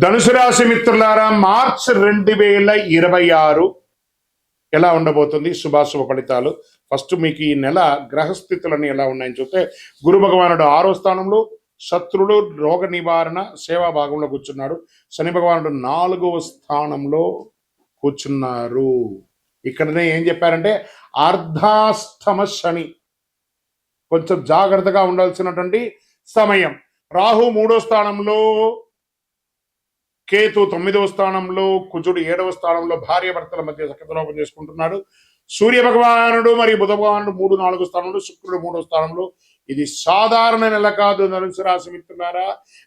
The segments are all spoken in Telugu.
ధనుసు రాశి మిత్రులారా, మార్చ్ 2026 ఎలా ఉండబోతుంది? శుభాశుభ ఫలితాలు. ఫస్ట్ మీకు ఈ నెల గ్రహస్థితులన్నీ ఎలా ఉన్నాయని చూస్తే, గురు భగవానుడు 6వ స్థానంలో, శత్రులు, రోగ నివారణ, సేవా భాగంలో కూర్చున్నాడు. శని భగవానుడు 4వ స్థానంలో కూర్చున్నారు. ఇక్కడనే ఏం చెప్పారంటే అర్ధాష్టమ శని, కొంచెం జాగ్రత్తగా ఉండాల్సినటువంటి సమయం. రాహు 3వ స్థానంలో, కేతు 9వ స్థానంలో, కుజుడు 7వ స్థానంలో భార్యాభర్తల మధ్య సఖ్యతలోపం చేసుకుంటున్నాడు. సూర్య భగవానుడు మరియు బుధ భగవానుడు 3, 4 స్థానంలో, శుక్రుడు 3వ స్థానంలో. ఇది సాధారణ నెల కాదు. ధనుసు రాశి మిత్రులారా,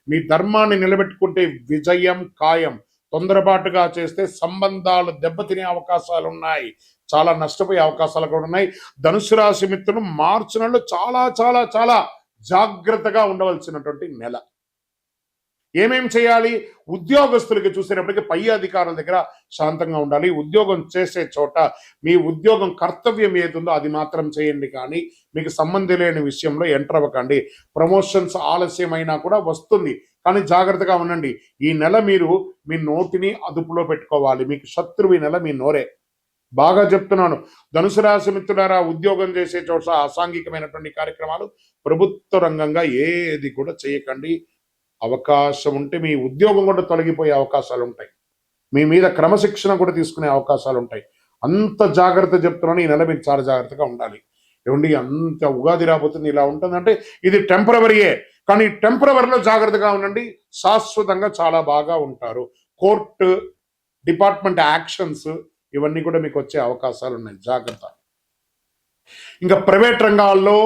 మీ ధర్మాన్ని నిలబెట్టుకుంటే విజయం ఖాయం. తొందరపాటుగా చేస్తే సంబంధాలు దెబ్బతినే అవకాశాలు ఉన్నాయి, చాలా నష్టపోయే అవకాశాలు కూడా ఉన్నాయి. ధనుసు రాశి మిత్రులు మార్చి నెలలో చాలా చాలా చాలా జాగ్రత్తగా ఉండవలసినటువంటి నెల. ఏమేం చేయాలి? ఉద్యోగస్తులకి చూసేటప్పటికి పై అధికారుల దగ్గర శాంతంగా ఉండాలి. ఉద్యోగం చేసే చోట మీ ఉద్యోగం కర్తవ్యం ఏదుందో అది మాత్రం చేయండి, కానీ మీకు సంబంధం లేని విషయంలో ఎంటర్ అవ్వకండి. ప్రమోషన్స్ ఆలస్యమైనా కూడా వస్తుంది, కానీ జాగ్రత్తగా ఉండండి. ఈ నెల మీరు మీ నోటిని అదుపులో పెట్టుకోవాలి. మీకు శత్రువు ఈ నెల మీ నోరే. బాగా చెప్తున్నాను. ధనుసు రాశి మిత్రులారా, ఉద్యోగం చేసే చోట అసాంఘికమైనటువంటి కార్యక్రమాలు, ప్రభుత్వ రంగంగా ఏది కూడా చేయకండి. అవకాశం ఉంటే మీ ఉద్యోగం కూడా తొలగిపోయే అవకాశాలు ఉంటాయి. మీ మీద క్రమశిక్షణ కూడా తీసుకునే అవకాశాలు ఉంటాయి. అంత జాగ్రత్త చెప్తున్నాను. ఈ నెల మీరు చాలా జాగ్రత్తగా ఉండాలి. ఏమండి, అంత ఉగాది రాబోతుంది, ఇలా ఉంటుందంటే ఇది టెంపరవరీయే, కానీ టెంపరవరీలో జాగ్రత్తగా ఉండండి. శాశ్వతంగా చాలా బాగా ఉంటారు. కోర్టు, డిపార్ట్మెంట్ యాక్షన్స్ ఇవన్నీ కూడా మీకు వచ్చే అవకాశాలు ఉన్నాయి. జాగ్రత్త. ఇంకా ప్రైవేట్ రంగాల్లో,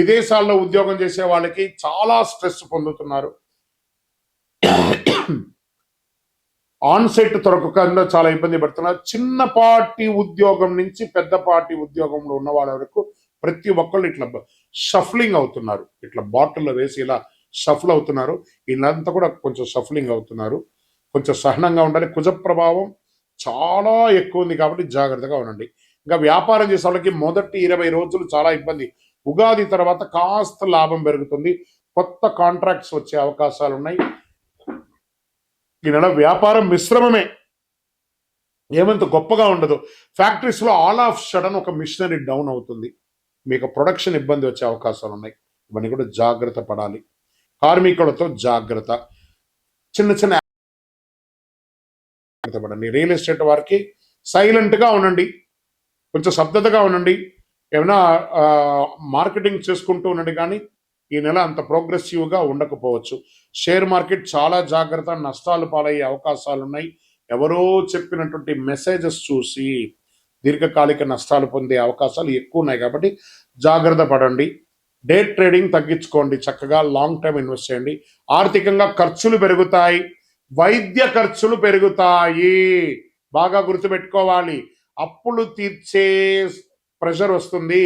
విదేశాల్లో ఉద్యోగం చేసే వాళ్ళకి చాలా స్ట్రెస్ పొందుతున్నారు. ఆన్సైట్ దొరకకుండా చాలా ఇబ్బంది పడుతున్నారు. చిన్నపాటి ఉద్యోగం నుంచి పెద్దపాటి ఉద్యోగంలో ఉన్న వాళ్ళ వరకు ప్రతి ఒక్కళ్ళు ఇట్లా షఫ్లింగ్ అవుతున్నారు. ఇట్లా బాటిల్లో వేసి ఇలా షఫల్ అవుతున్నారు. వీళ్ళంతా కూడా కొంచెం షఫ్లింగ్ అవుతున్నారు. కొంచెం సహనంగా ఉండాలి. కుజ ప్రభావం చాలా ఎక్కువ ఉంది కాబట్టి జాగ్రత్తగా ఉండండి. ఇంకా వ్యాపారం చేసే వాళ్ళకి మొదటి 20 రోజులు చాలా ఇబ్బంది. ఉగాది తర్వాత కాస్త లాభం పెరుగుతుంది. కొత్త కాంట్రాక్ట్స్ వచ్చే అవకాశాలు ఉన్నాయి. ఈ నెల వ్యాపారం మిశ్రమమే, ఏమంత గొప్పగా ఉండదు. ఫ్యాక్టరీస్లో ఆల్ ఆఫ్ సడన్ ఒక మిషనరీ డౌన్ అవుతుంది. మీకు ప్రొడక్షన్ ఇబ్బంది వచ్చే అవకాశాలు ఉన్నాయి. ఇవన్నీ కూడా జాగ్రత్త పడాలి. కార్మికులతో జాగ్రత్త. చిన్న చిన్న పడండి. రియల్ ఎస్టేట్ వారికి సైలెంట్గా ఉండండి, కొంచెం శబ్దతగా ఉండండి. ఏమైనా మార్కెటింగ్ చేసుకుంటూ ఉండండి, కానీ ఈ నెల అంత ప్రోగ్రెసివ్గా ఉండకపోవచ్చు. షేర్ మార్కెట్ చాలా జాగ్రత్త, నష్టాలు పాలయ్యే అవకాశాలు ఉన్నాయి. ఎవరో చెప్పినటువంటి మెసేజెస్ చూసి దీర్ఘకాలిక నష్టాలు పొందే అవకాశాలు ఎక్కువ ఉన్నాయి కాబట్టి జాగ్రత్త పడండి. డే ట్రేడింగ్ తగ్గించుకోండి. చక్కగా లాంగ్ టర్మ్ ఇన్వెస్ట్ చేయండి. ఆర్థికంగా ఖర్చులు పెరుగుతాయి. వైద్య ఖర్చులు పెరుగుతాయి. బాగా గుర్తుపెట్టుకోవాలి. అప్పులు తీర్చే ప్రెషర్ వస్తుంది.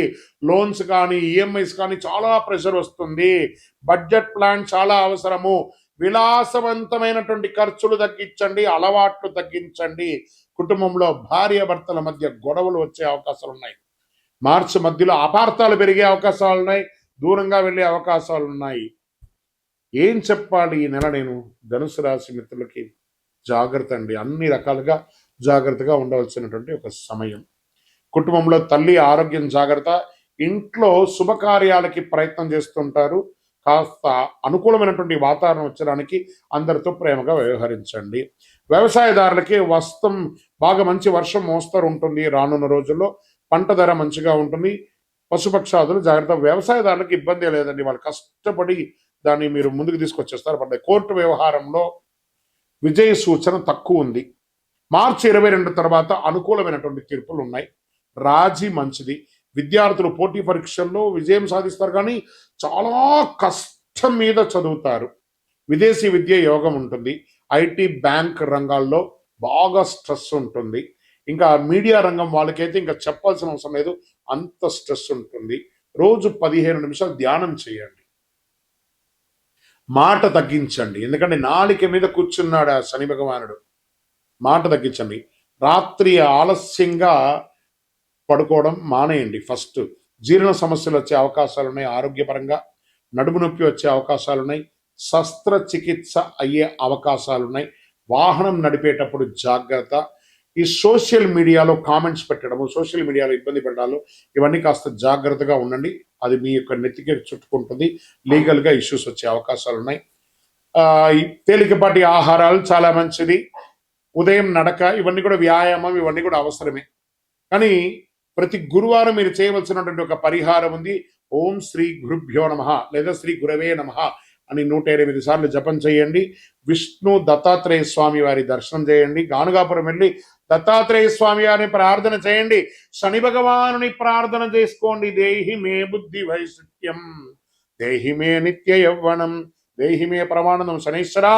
లోన్స్ కానీ ఈఎంఐస్ కానీ చాలా ప్రెషర్ వస్తుంది. బడ్జెట్ ప్లాన్ చాలా అవసరము. విలాసవంతమైనటువంటి ఖర్చులు తగ్గించండి, అలవాట్లు తగ్గించండి. కుటుంబంలో భార్యాభర్తల మధ్య గొడవలు వచ్చే అవకాశాలు ఉన్నాయి. మార్చి మధ్యలో అపార్థాలు పెరిగే అవకాశాలు ఉన్నాయి. దూరంగా వెళ్ళే అవకాశాలు ఉన్నాయి. ఏం చెప్పాలి ఈ నెల నేను ధనుసు రాశి మిత్రులకి? జాగ్రత్త అండి. అన్ని రకాలుగా జాగ్రత్తగా ఉండవలసినటువంటి ఒక సమయం. కుటుంబంలో తల్లి ఆరోగ్యం జాగ్రత్త. ఇంట్లో శుభకార్యాలకి ప్రయత్నం చేస్తుంటారు. కాస్త అనుకూలమైనటువంటి వాతావరణం వచ్చడానికి అందరితో ప్రేమగా వ్యవహరించండి. వ్యవసాయదారులకి బాగా మంచి వర్షం మోస్తరు ఉంటుంది. రానున్న రోజుల్లో పంట ధర మంచిగా ఉంటుంది. పశుపక్షాదులు జాగ్రత్త. వ్యవసాయదారులకు ఇబ్బంది లేదండి, వాళ్ళు కష్టపడి దాన్ని మీరు ముందుకు తీసుకొచ్చేస్తారు. పడ్డాయి. కోర్టు వ్యవహారంలో విజయ సూచన తక్కువ ఉంది. మార్చి 22 తర్వాత అనుకూలమైనటువంటి తీర్పులు ఉన్నాయి. రాజీ మంచిది. విద్యార్థులు పోటీ పరీక్షల్లో విజయం సాధిస్తారు, కానీ చాలా కష్టం మీద చదువుతారు. విదేశీ విద్య యోగం ఉంటుంది. ఐటీ, బ్యాంక్ రంగాల్లో బాగా స్ట్రెస్ ఉంటుంది. ఇంకా మీడియా రంగం వాళ్ళకైతే ఇంకా చెప్పాల్సిన అవసరం లేదు, అంత స్ట్రెస్ ఉంటుంది. రోజు 15 నిమిషాలు ధ్యానం చేయండి. మాట తగ్గించండి, ఎందుకంటే నాలిక మీద కూర్చున్నాడు ఆ శని భగవానుడు. మాట తగ్గించండి. రాత్రి ఆలస్యంగా పడుకోవడం మానేయండి. ఫస్ట్ జీర్ణ సమస్యలు వచ్చే అవకాశాలు ఉన్నాయి. ఆరోగ్యపరంగా నడుము నొప్పి వచ్చే అవకాశాలు ఉన్నాయి. శస్త్రచికిత్స అయ్యే అవకాశాలు ఉన్నాయి. వాహనం నడిపేటప్పుడు జాగ్రత్త. ఈ సోషల్ మీడియాలో కామెంట్స్ పెట్టడము, సోషల్ మీడియాలో ఇబ్బంది పెట్టడాలు, ఇవన్నీ కాస్త జాగ్రత్తగా ఉండండి. అది మీ యొక్క నెత్తికి చుట్టుకుంటుంది. లీగల్గా ఇష్యూస్ వచ్చే అవకాశాలు ఉన్నాయి. ఈ తేలికపాటి ఆహారాలు చాలా మంచిది. ఉదయం నడక, ఇవన్నీ కూడా వ్యాయామం, ఇవన్నీ కూడా అవసరమే. కానీ ప్రతి గురువారం మీరు చేయవలసినటువంటి ఒక పరిహారం ఉంది. ఓం శ్రీ గురుభ్యో నమః లేదా శ్రీ గురవే నమః అని 108 సార్లు జపం చేయండి. విష్ణు దత్తాత్రేయ స్వామి వారి దర్శనం చేయండి. గానుగాపురం వెళ్ళి దత్తాత్రేయ స్వామి వారిని ప్రార్థన చేయండి. శని భగవానుని ప్రార్థన చేసుకోండి. దేహి మే బుద్ధి వైశిట్యం, దేహి మే నిత్య యవ్వనం, దేహి మే ప్రమాణం శనీశ్వర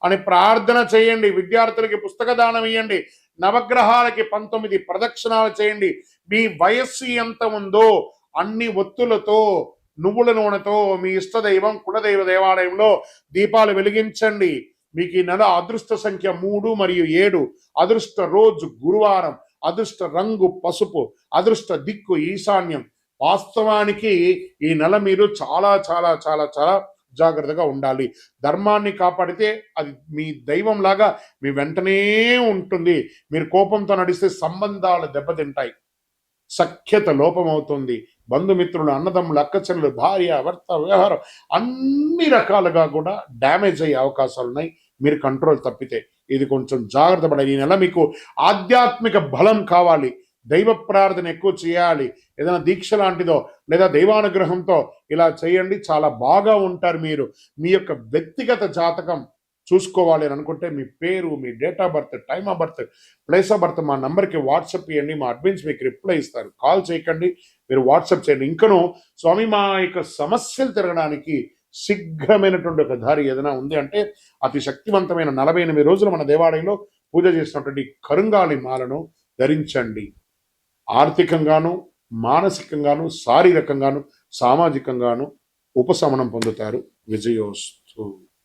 అని ప్రార్థన చేయండి. విద్యార్థులకి పుస్తక దానం ఇవ్వండి. నవగ్రహాలకి 19 ప్రదక్షిణాలు చేయండి. మీ వయస్సు ఎంత ఉందో అన్ని ఒత్తులతో, నువ్వుల నూనెతో మీ ఇష్టదైవం కులదైవ దేవాలయంలో దీపాలు వెలిగించండి. మీకు ఈ నెల అదృష్ట సంఖ్య 3 మరియు 7, అదృష్ట రోజు గురువారం, అదృష్ట రంగు పసుపు, అదృష్ట దిక్కు ఈశాన్యం. వాస్తవానికి ఈ నెల మీరు చాలా చాలా చాలా చాలా జాగ్రత్తగా ఉండాలి. ధర్మాన్ని కాపాడితే అది మీ దైవం లాగా మీ వెంటనే ఉంటుంది. మీరు కోపంతో నడిస్తే సంబంధాలు దెబ్బతింటాయి, సఖ్యత లోపమవుతుంది. బంధుమిత్రులు, అన్నదమ్ములు, అక్కచెల్లెలు, భార్య, భర్త వ్యవహారం అన్ని రకాలుగా కూడా డ్యామేజ్ అయ్యే అవకాశాలు ఉన్నాయి మీరు కంట్రోల్ తప్పితే. ఇది కొంచెం జాగ్రత్త పడాలి. ఈ నెల మీకు ఆధ్యాత్మిక బలం కావాలి, దైవ ప్రార్థన ఎక్కువ చేయాలి. ఏదైనా దీక్ష లాంటిదో లేదా దైవానుగ్రహంతో ఇలా చేయండి, చాలా బాగా ఉంటారు మీరు. మీ యొక్క వ్యక్తిగత జాతకం చూసుకోవాలి అని అనుకుంటే మీ పేరు, మీ date of birth, time of birth, place of birth మా నంబర్కి వాట్సాప్ చేయండి. మా అడ్మిన్స్ మీకు రిప్లై ఇస్తారు. కాల్ చేయకండి, మీరు వాట్సాప్ చేయండి. ఇంకను స్వామి మా యొక్క సమస్యలు తిరగడానికి శీఘ్రమైనటువంటి ఒక దారి ఏదైనా ఉంది అంటే అతి శక్తివంతమైన 48 రోజులు మన దేవాలయంలో పూజ చేసినటువంటి కరుంగాలి మాలను ధరించండి. ఆర్థికంగాను, మానసికంగాను, శారీరకంగాను, సామాజికంగాను ఉపశమనం పొందుతారు. విజయోస్తు.